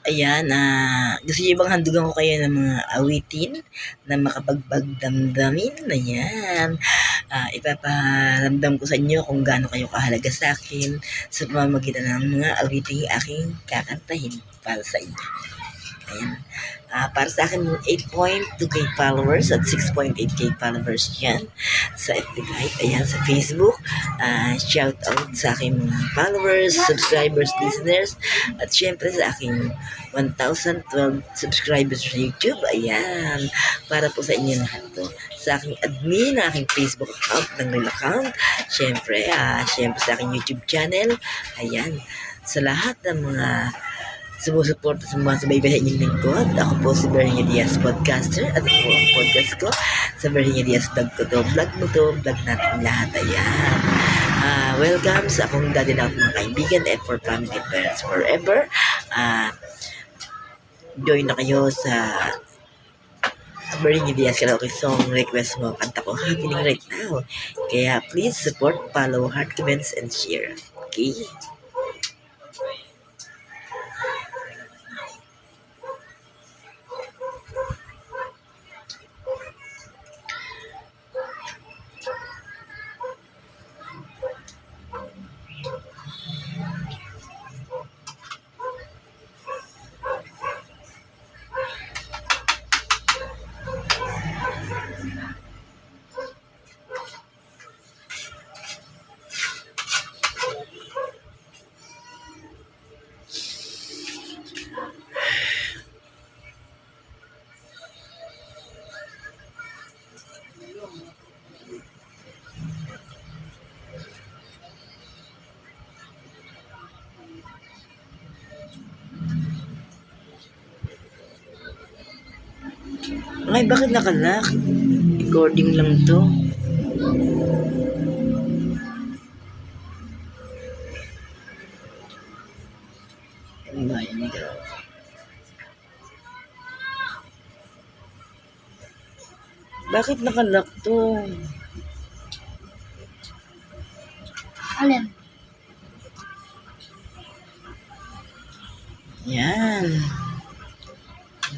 Ayan, gusto niyo bang handugan ko kayo ng mga awitin na makabagbag damdamin? Ayan. Ipaparamdam ko sa inyo kung gaano kayo kahalaga sa akin sa pamamagitan ng mga awiting aking kakantahin para sa inyo. Ayan. Para sa akin, 8.2k followers at 6.8k followers yan sa FB Live. Ayan, sa Facebook. Shout out sa aking mga followers, subscribers, listeners, at syempre sa aking 1,012 subscribers sa YouTube. Ayan, para po sa inyo lahat to. Sa aking admin, aking Facebook account, ng real account. Syempre sa aking YouTube channel. Ayan, sa lahat ng mga sumusuporta sa mga subaybay sa inyong lingkod. Ako po si Bernie Diaz Podcaster at ako ang podcast ko sa Bernie Diaz Vlog ko to. Vlog mo to, vlog natin lahat. Ayan. Welcome sa akong daddy na mga kaibigan and for family and parents forever. Join na kayo sa Bernie Diaz Karaoke Song request mo. Kanta ko happening right now. Kaya please support, follow, heart, comments, and share. Okay? Ay, bakit nakalock? Recording lang to. Bakit nakalock to? Alin? Yan.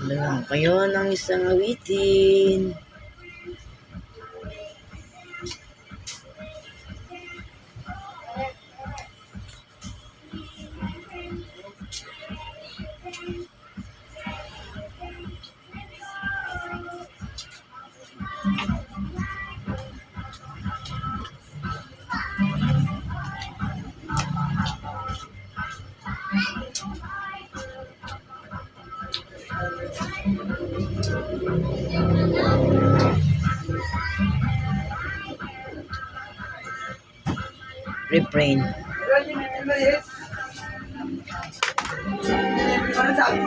Alam kayo ng isang awitin. Refrain.